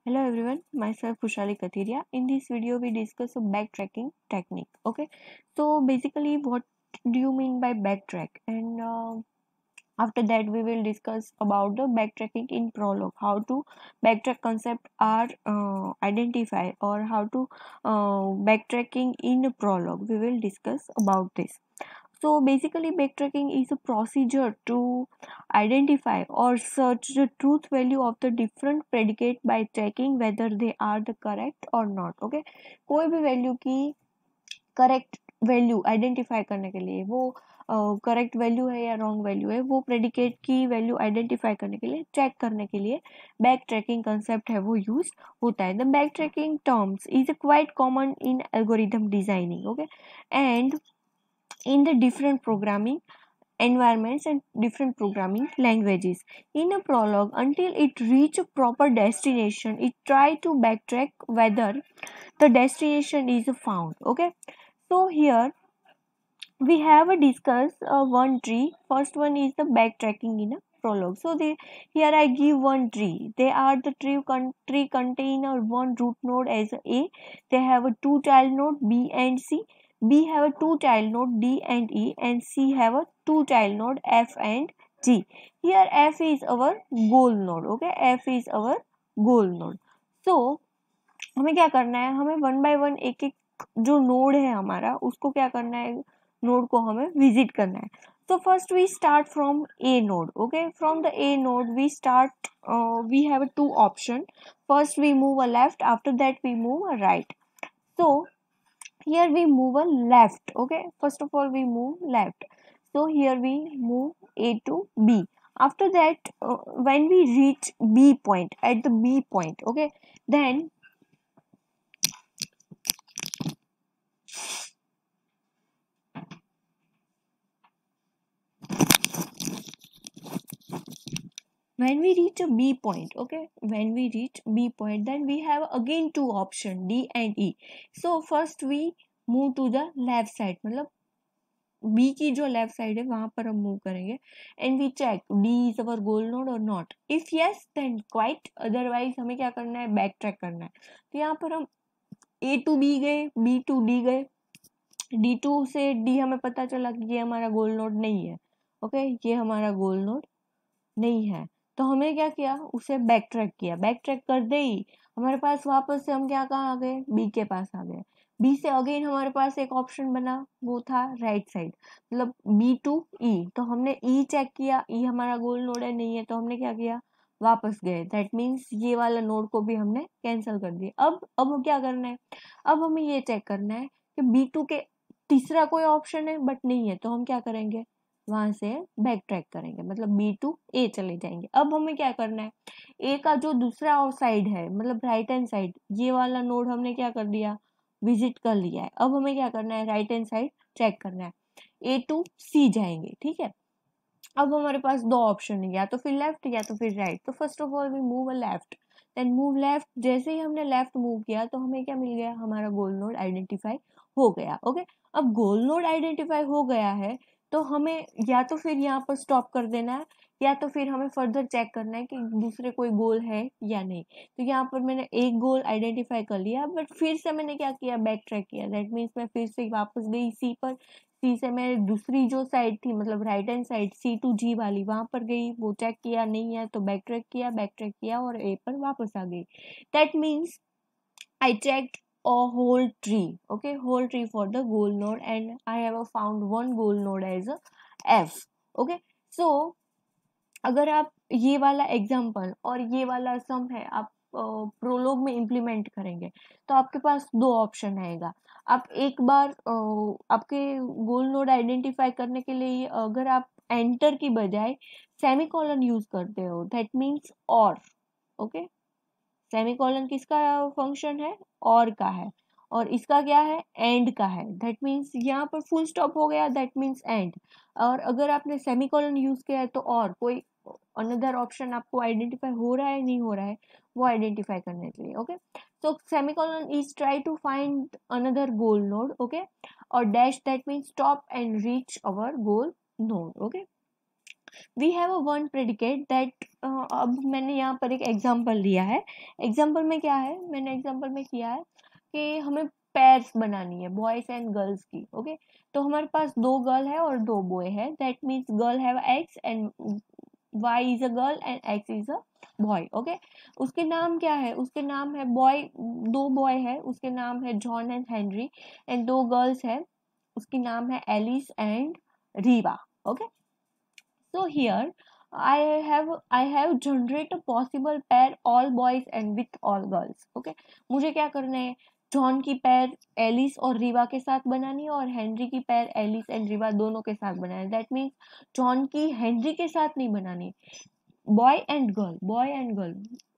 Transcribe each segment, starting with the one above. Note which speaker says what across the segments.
Speaker 1: Hello everyone, myself Kushali Katiria. In this video, we discuss a backtracking technique. Okay, so basically, what do you mean by backtrack? And after that, we will discuss about the backtracking in Prolog, how to backtrack concept are identify or how to backtracking in Prolog. We will discuss about this. So basically, backtracking is a procedure to identify or search the truth value of the different predicate by checking whether they are the correct or not. Okay, कोई भी value की correct value identify करने के लिए वो correct value है या wrong value है वो प्रेडिकेट की वैल्यू आइडेंटिफाई करने के लिए चेक करने के लिए बैक ट्रैकिंग कंसेप्ट है वो यूज होता है the back tracking terms is quite common in algorithm designing okay and in the different programming environments and different programming languages. In a prologue, until it reach a proper destination, it try to backtrack whether the destination is found. Okay, so here we have a discuss one tree. First one is the backtracking in a prologue. So here I give one tree. They are the tree contain a one root node as A. They have a two child node B and C. B have a two child node D and E, and C have a two child node F and G. Here F is our goal node. Okay, F is our goal node. So हमें क्या करना है, हमें one by one एक एक जो node है हमारा उसको क्या करना है, नोड को हमें विजिट करना है. So first we start from A node. Okay, from the A node we start, we have two option. First we move a left, after that we move a right. So here we move a left. Okay, first of all we move left. So here we move A to B. After that, when we reach B point, at the B point, okay, then when we reach a B point, okay, when we reach B point, then we have again two option D and E. So first we move to the left side, मतलब B की जो left side है वहां पर हम move करेंगे and we check D is our goal node और not. If yes then quit, otherwise हमें क्या करना है, बैक ट्रैक करना है. तो यहाँ पर हम A टू B गए, B टू D गए, D2 से D हमें पता चला कि ये हमारा गोल नोड नहीं है. ओके, ये हमारा गोल नोड नहीं है. तो हमें क्या किया, उसे बैक ट्रैक किया. बैक ट्रैक कर दे ही हमारे पास वापस से हम क्या कहाँ आ गए, बी के पास आ गए. बी से अगेन हमारे पास एक ऑप्शन बना, वो था राइट साइड, मतलब बी टू ई. तो हमने ई चेक किया, ई हमारा गोल नोड है नहीं है, तो हमने क्या किया, वापस गए. दैट मीन्स ये वाला नोड को भी हमने कैंसिल कर दिया. अब क्या करना है, अब हमें ये चेक करना है कि बी टू के तीसरा कोई ऑप्शन है बट नहीं है, तो हम क्या करेंगे, वहां से बैक ट्रैक करेंगे, मतलब बी टू ए चले जाएंगे. अब हमें क्या करना है, ए का जो दूसरा साइड है मतलब राइट हैंड साइड, ये वाला नोड हमने क्या कर दिया, विजिट कर लिया है. अब हमें क्या करना है, राइट हैंड साइड चेक करना है. ए टू सी जाएंगे, ठीक है. अब हमारे पास दो ऑप्शन है, या तो फिर लेफ्ट या तो फिर राइट. तो first of all we move a left, then move left. जैसे ही हमने लेफ्ट मूव किया तो हमें क्या मिल गया, हमारा गोल नोड आइडेंटिफाई हो गया. ओके, अब गोल नोड आइडेंटिफाई हो गया है तो हमें या तो फिर यहाँ पर स्टॉप कर देना है, या तो फिर हमें फर्दर चेक करना है कि दूसरे कोई गोल है या नहीं. तो यहाँ पर मैंने एक गोल आइडेंटिफाई कर लिया, बट फिर से मैंने क्या किया, बैक ट्रैक किया. दैट मीन्स मैं फिर से वापस गई सी पर. सी से मैं दूसरी जो साइड थी मतलब right hand side C to G वाली, वहां पर गई, वो चेक किया नहीं है तो बैक ट्रैक किया, बैक ट्रैक किया और ए पर वापस आ गई. That means I checked a whole tree, okay, whole tree for the goal node, and I have found one goal node as a F. Okay, so अगर आप ये वाला एग्जाम्पल और ये वाला सम है आप प्रोलोग में इम्प्लीमेंट करेंगे तो आपके पास दो ऑप्शन आएगा. आप एक बार आपके गोल नोड आइडेंटिफाई करने के लिए अगर आप एंटर की बजाय सेमीकोलन यूज करते हो, दैट मीन्स और. ओके, सेमीकोलन किसका फंक्शन है, और का है, और इसका क्या है, एंड का है. दैट मीन्स यहाँ पर फुल स्टॉप हो गया, दैट मीन्स एंड. और अगर आपने सेमीकोलन यूज किया है तो और कोई अनदर ऑप्शन आपको आइडेंटिफाई हो रहा है नहीं हो रहा है, वो आइडेंटिफाई करने के लिए. Okay, so semicolon is try to find another goal node. Okay, और dash that means stop and reach our goal node. Okay, we have a one predicate that, अब मैंने यहाँ पर एक एग्जांपल लिया है। एग्जांपल में क्या है, मैंने एग्जांपल में किया है कि हमें पेयर्स बनानी है बॉयज एंड गर्ल्स की। ओके, तो हमारे पास 2 गर्ल है और 2 बॉय है, that means girl have X and Y is a girl and X is a boy. Okay, उसके नाम क्या है, उसके नाम है बॉय, 2 बॉय है उसके नाम है John and Henry, and 2 girls है उसकी नाम है Alice and Reeva. Okay, so here I have generate a possible pair all boys and with all girls. Okay, मुझे क्या करना है, जॉन की पैर एलिस और रीवा के साथ बनानी है और हेनरी की पैर एलिस एंड रीवा दोनों के साथ बनानी है। दैट मीन्स जॉन की हेनरी के साथ नहीं बनानी, boy and girl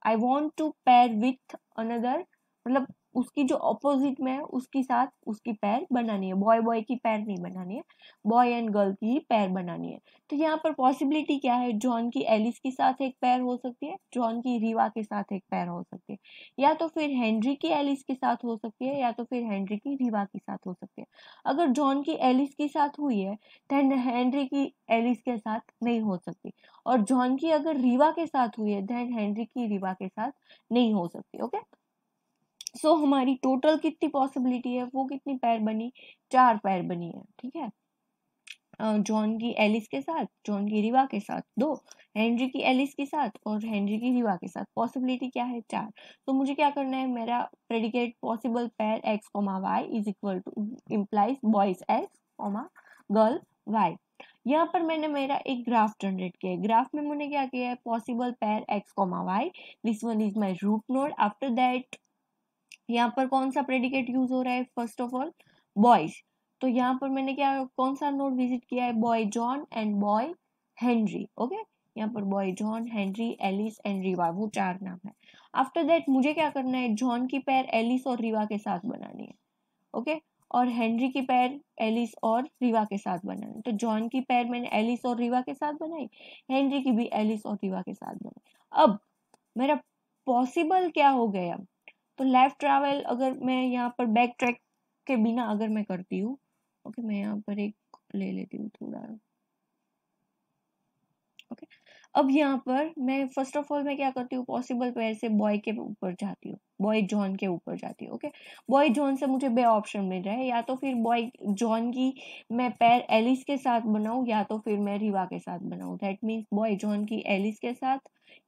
Speaker 1: I want to pair with another, मतलब उसकी जो अपोजिट में है उसके साथ उसकी पैर बनानी है, बॉय बॉय की पैर नहीं बनानी है, बॉय एंड गर्ल की ही पैर बनानी है। तो यहाँ पर पॉसिबिलिटी क्या है, जॉन की एलिस के साथ एक पैर हो सकती है, जॉन की रीवा के साथ एक पैर हो सकती है, या तो फिर हेनरी की एलिस के साथ हो सकती है, या तो फिर हेनरी की रीवा के साथ हो सकती है। अगर जॉन की एलिस के साथ हुई है देन हेनरी की एलिस के साथ नहीं हो सकती, और जॉन की अगर रीवा के साथ हुई है देन हेनरी की रीवा के साथ नहीं हो सकती। ओके, सो हमारी टोटल कितनी पॉसिबिलिटी है, वो कितनी पैर बनी, 4 पैर बनी है। ठीक है, जॉन की एलिस के साथ, जॉन की रीवा के साथ 2, हेनरी की एलिस के साथ और हेनरी की रीवा के साथ, पॉसिबिलिटी क्या है 4। तो मुझे क्या करना है, मेरा predicate possible pair X comma Y is equal to implies boys X comma girl Y. यहाँ पर मैंने मेरा एक ग्राफ जनरेट किया है, ग्राफ में मैंने क्या किया है, possible pair X comma Y, this one is my root node. After that यहाँ पर कौन सा प्रेडिकेट यूज हो रहा है, फर्स्ट ऑफ ऑल बॉयज, तो यहाँ पर मैंने क्या कौन सा नोड विजिट किया है, boy John and boy Henry. Okay, यहाँ पर boy John Henry Alice and Reeva, वो 4 नाम है। आफ्टर दैट मुझे क्या करना है, जॉन की पैर एलिस और रीवा के साथ बनानी है। ओके, और हेनरी की पैर एलिस और रीवा के साथ बनानी है। तो जॉन की पैर मैंने एलिस और रीवा के साथ बनाई, हेनरी की भी एलिस और रीवा के साथ बनाई। अब मेरा पॉसिबल क्या हो गया, तो लेफ्ट ट्रैवल अगर मैं यहाँ पर बैक ट्रैक के बिना अगर मैं करती हूँ, ओके मैं यहाँ पर एक ले लेती हूँ थोड़ा। ओके, अब यहाँ पर मैं फर्स्ट ऑफ ऑल मैं क्या करती हूँ, पॉसिबल पेयर से बॉय के ऊपर जाती हूँ, बॉय जॉन के ऊपर जाती हूँ। ओके, बॉय जॉन से मुझे बे ऑप्शन मिल रहा है, या तो फिर बॉय जॉन की मैं पैर एलिस के साथ बनाऊँ, या तो फिर मैं रीवा के साथ बनाऊँ। दैट मीन्स बॉय जॉन की एलिस के साथ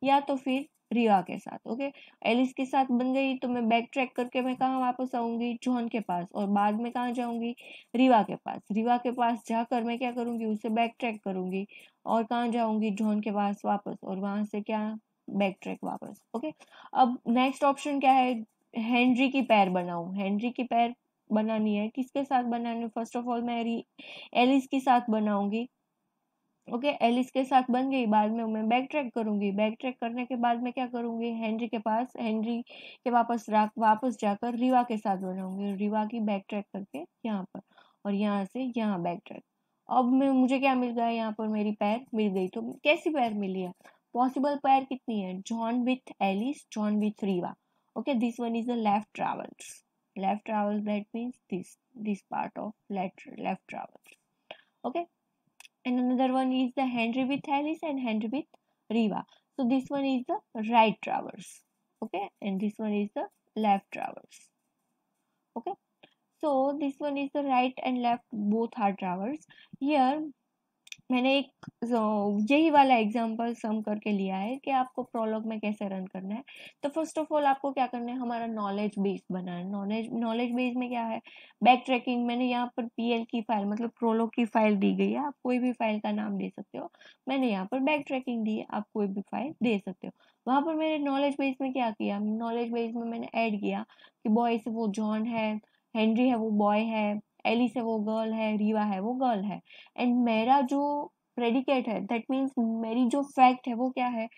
Speaker 1: या तो फिर रिया के साथ। ओके, एलिस के साथ बन गई तो मैं बैक ट्रैक करके मैं कहाँ वापस आऊंगी, जॉन के पास, और बाद में कहाँ जाऊंगी, रीवा के पास। रीवा के पास जाकर मैं क्या करूंगी, उसे बैक ट्रैक करूंगी और कहाँ जाऊंगी, जॉन के पास वापस, और वहां से क्या, बैक ट्रैक वापस। ओके, अब नेक्स्ट ऑप्शन क्या है, हेनरी की पैर बनाऊं, हेनरी की पैर बनानी है, किसके साथ बनानी है, फर्स्ट ऑफ ऑल मैं एलिस के साथ बनाऊंगी। ओके, एलिस के साथ बन गई, बाद में मैं बैक ट्रैक करूंगी, बैक ट्रैक करने के बाद मैं क्या करूंगी, हेनरी के पास, हेनरी के वापस जाकर रीवा के साथ बनाऊंगी, रीवा की बैक ट्रैक करके यहाँ पर, और यहाँ से यहाँ बैक ट्रैक। अब मैं मुझे क्या मिल गया, यहाँ पर मेरी पैर मिल गई। तो कैसी पैर मिली है, पॉसिबल पैर कितनी है, John with Alice, John with Reeva. Okay, this one is the left travels, left travel, that means this part of left travels. Okay, and another one is the Henry with Alice and Henry with Riva. So this one is the right traverse. Okay, and this one is the left traverse. Okay, so this one is the right and left, both are traverse. Here मैंने एक यही वाला example सम करके लिया है कि आपको prologue में कैसे रन करना है। तो फर्स्ट ऑफ ऑल आपको क्या करना है, हमारा नॉलेज बेस बनाना है। नॉलेज बेस में क्या है, बैक ट्रैकिंग। मैंने यहाँ पर पीएल की फाइल मतलब प्रोलॉग की फाइल दी गई है, आप कोई भी फाइल का नाम दे सकते हो। मैंने यहाँ पर बैक ट्रैकिंग दी है, आप कोई भी फाइल दे सकते हो। वहां पर मेरे नॉलेज बेस में क्या किया, नॉलेज बेस में मैंने ऐड किया कि बॉय से वो जॉन है, हेनरी है वो बॉय है, एलिस है वो गर्ल है, रीवा है वो गर्ल है। एंड मेरा जो प्रेडिकेट है, दैट मीन्स मेरी जो फैक्ट है वो क्या है,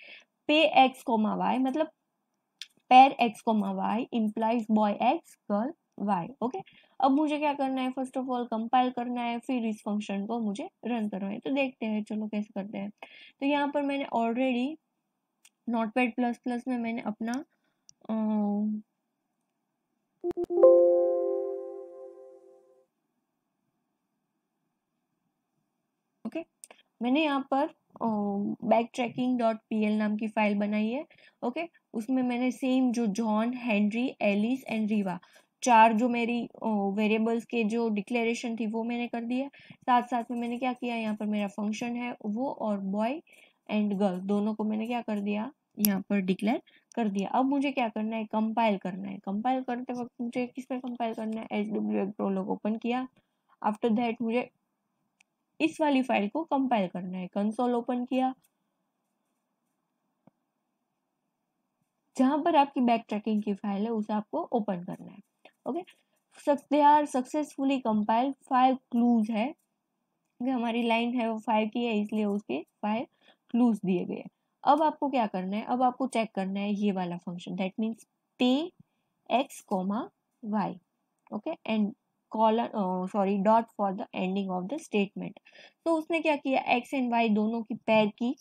Speaker 1: पे एक्स कोमा वाई, मतलब pair X comma Y implies boy X girl Y. Okay, अब मुझे क्या करना है, फर्स्ट ऑफ ऑल कंपाइल करना है, फिर इस फंक्शन को मुझे रन करना है। तो देखते हैं, चलो कैसे करते हैं। तो यहाँ पर मैंने ऑलरेडी नोटपैड प्लस प्लस में मैंने अपना ओके मैंने यहाँ पर backtracking.pl नाम की फाइल बनाई है। ओके, उसमें मैंने सेम जो John, Henry, Alice and Reeva, चार जो मेरी वेरिएबल्स के जो डिक्लेरेशन थी वो मैंने कर दी है। साथ साथ में मैंने क्या किया, यहाँ पर मेरा फंक्शन है वो, और बॉय एंड गर्ल दोनों को मैंने क्या कर दिया, यहाँ पर डिक्लेयर कर दिया। अब मुझे क्या करना है, कंपाइल करना है। कंपाइल करते वक्त मुझे किस में कंपाइल करना है, HWX प्रोलॉग ओपन किया। आफ्टर दैट मुझे इस वाली फाइल को कंपाइल करना है, कंसोल ओपन किया, जहां पर आपकी बैक ट्रैकिंग की फाइल है उसे आपको ओपन करना है। Okay, they are successfully compiled, 5 clauses है, हमारी लाइन है वो 5 की है इसलिए उसके 5 क्लूज दिए गए। अब आपको क्या करना है, अब आपको चेक करना है ये वाला function, that means pair x comma Y, okay, and colon sorry dot for the ending of the statement. तो उसने क्या किया, x एंड y दोनों की पैर की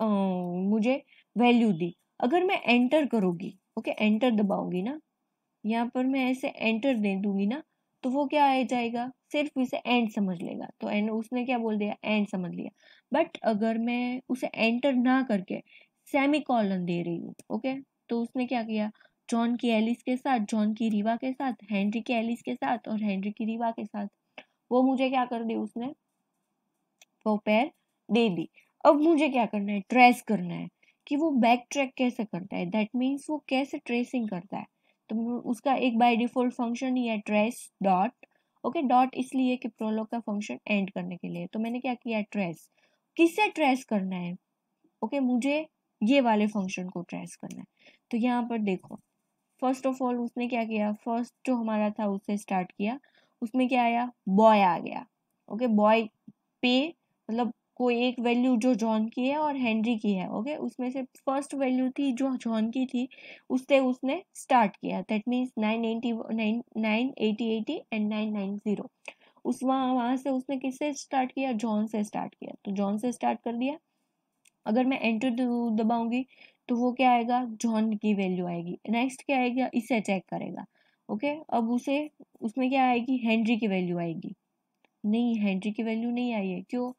Speaker 1: मुझे वैल्यू दी। अगर मैं एंटर करूंगी, ओके, एंटर दबाऊंगी ना, यहाँ पर मैं ऐसे एंटर दे दूंगी ना, तो वो क्या आ जाएगा, सिर्फ इसे एंड समझ लेगा। तो एंड उसने क्या बोल दिया, एंड समझ लिया। बट अगर मैं उसे एंटर ना करके सेमी कॉलन दे रही हूँ, ओके, तो उसने क्या किया, जॉन की एलिस के साथ, जॉन की रीवा के साथ, हेनरी के एलिस के साथ और हेनरी की रीवा के साथ, वो मुझे क्या कर दी उसने, वो पैर दे दी। अब मुझे क्या करना है, ट्रेस करना है कि वो बैक ट्रैक कैसे करता है, दैट मीन्स वो कैसे ट्रेसिंग करता है। तो उसका एक बाय डिफॉल्ट फंक्शन ही है ट्रेस डॉट। ओके, डॉट इसलिए कि प्रोलॉग का फंक्शन एंड करने के लिए। तो मैंने क्या किया, ट्रेस, किससे ट्रेस करना है, ओके, मुझे ये वाले फंक्शन को ट्रेस करना है। तो यहाँ पर देखो, फर्स्ट ऑफ ऑल उसने क्या किया, फर्स्ट जो हमारा था उससे स्टार्ट किया, उसमें क्या आया, बॉय आ गया। ओके, बॉय पे मतलब कोई एक वैल्यू जो जॉन की है और हेनरी की है, ओके, उसमें से फर्स्ट वैल्यू थी जो जॉन की थी, उससे उसने स्टार्ट किया, दैट मीन्स 980 980 एंड 990। उस वहां से उसने किससे स्टार्ट किया, जॉन से स्टार्ट किया, तो जॉन से स्टार्ट कर दिया। अगर मैं एंटर दबाऊंगी तो वो क्या आएगा, जॉन की वैल्यू आएगी। नेक्स्ट क्या आएगा, इसे चेक करेगा। ओके, अब उसे उसमें क्या आएगी, हेनरी की वैल्यू आएगी। नहीं, हेनरी की वैल्यू नहीं आई है, क्यों,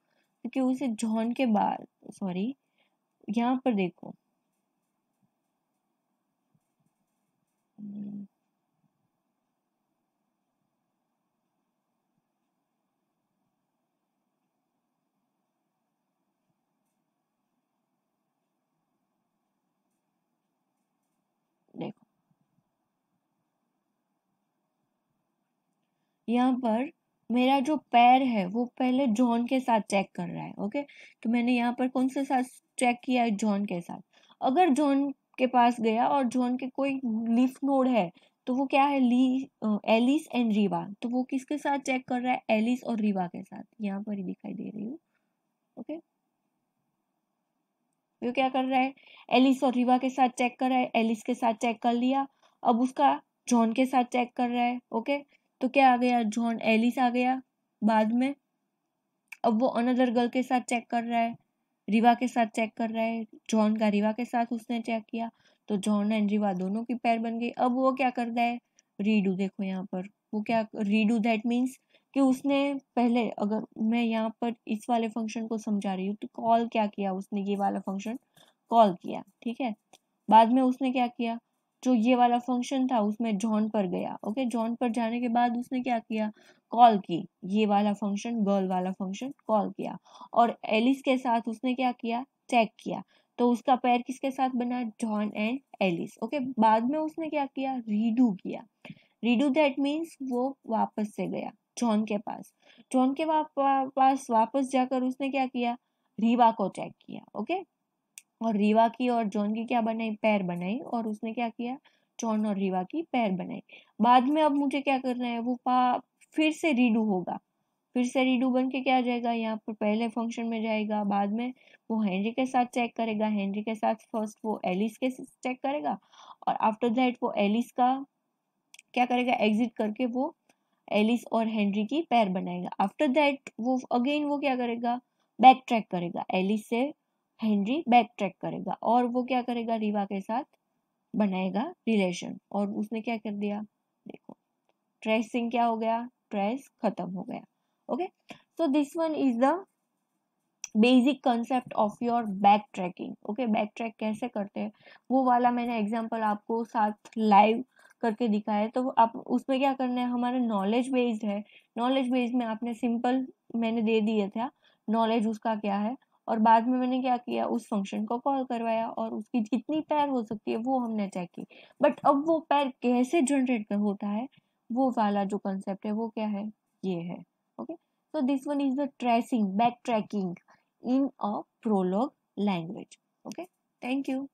Speaker 1: क्योंकि उसे जॉन के बाद, सॉरी, यहाँ पर देखो, हम्म, देखो यहाँ पर मेरा जो पैर है वो पहले जॉन के साथ चेक कर रहा है। ओके, तो मैंने यहाँ पर कौन से साथ चेक किया है, जॉन के साथ। अगर जॉन के पास गया और जॉन के कोई लीफ नोड है, तो वो क्या है, एलिस एंड रीवा, तो वो किसके साथ चेक कर रहा है, एलिस और रीवा के साथ, यहाँ पर ही दिखाई दे रही हूँ। ओके, वो क्या कर रहा है, एलिस और रीवा के साथ चेक कर रहा है, एलिस के साथ चेक कर लिया, अब उसका जॉन के साथ चेक कर रहा है। ओके, तो क्या आ गया, जॉन एलिस आ गया बाद में। अब वो अनदर गर्ल के साथ चेक कर रहा है, रीवा के साथ चेक कर रहा है, जॉन का रीवा के साथ उसने चेक किया, तो जॉन एंड रीवा दोनों की पैर बन गई। अब वो क्या करता है, रीडू, देखो यहाँ पर वो क्या, रीडू दैट मीन्स कि उसने पहले, अगर मैं यहाँ पर इस वाले फंक्शन को समझा रही हूँ, तो कॉल क्या किया उसने, ये वाला फंक्शन कॉल किया, ठीक है। बाद में उसने क्या किया, जो ये वाला फंक्शन था उसमें जॉन पर गया। ओके, जॉन पर जाने के बाद उसने क्या किया, कॉल की, ये वाला फंक्शन, गर्ल वाला फंक्शन कॉल किया, और एलिस के साथ उसने क्या किया, चेक किया। तो उसका पैर किसके साथ बना, जॉन एंड एलिस। ओके, बाद में उसने क्या किया, रीडू किया। रीडू दैट मीन्स वो वापस से गया जॉन के पास, जॉन के पास वापस जाकर उसने क्या किया, रीवा को चेक किया। ओके, और रीवा की और जॉन की क्या बनाई, पैर बनाई, और उसने क्या किया, जॉन और रीवा की पैर बनाई। बाद में अब मुझे क्या करना है, वो फिर से रीडू होगा, फिर से रीडू बन के क्या आ जाएगा, यहाँ पर पहले फंक्शन में जाएगा। बाद में वो हेनरी के साथ चेक करेगा, हेनरी के साथ फर्स्ट वो एलिस के चेक करेगा, और आफ्टर दैट वो एलिस का क्या करेगा, एग्जिट करके वो एलिस और हेनरी की पैर बनाएगा। आफ्टर दैट वो अगेन वो क्या करेगा, बैक ट्रैक करेगा, एलिस से हेनरी बैक ट्रैक करेगा, और वो क्या करेगा, रीवा के साथ बनाएगा रिलेशन। और उसने क्या कर दिया, देखो, ट्रेसिंग क्या हो गया, ट्रेस खत्म हो गया। Okay, so this one is the basic concept of your back tracking. Okay, back track कैसे करते हैं वो वाला मैंने एग्जांपल आपको साथ लाइव करके दिखाया है। तो आप उसमें क्या करना है, हमारा नॉलेज बेस्ड है, नॉलेज बेस्ड में आपने सिंपल मैंने दे दिया था नॉलेज उसका क्या है, और बाद में मैंने क्या किया, उस फंक्शन को कॉल करवाया और उसकी जितनी पैर हो सकती है वो हमने चेक की। बट अब वो पैर कैसे जनरेट कर होता है, वो वाला जो कंसेप्ट है वो क्या है, ये है। Okay, so this one is the tracing, backtracking in a Prolog language. Okay, thank you.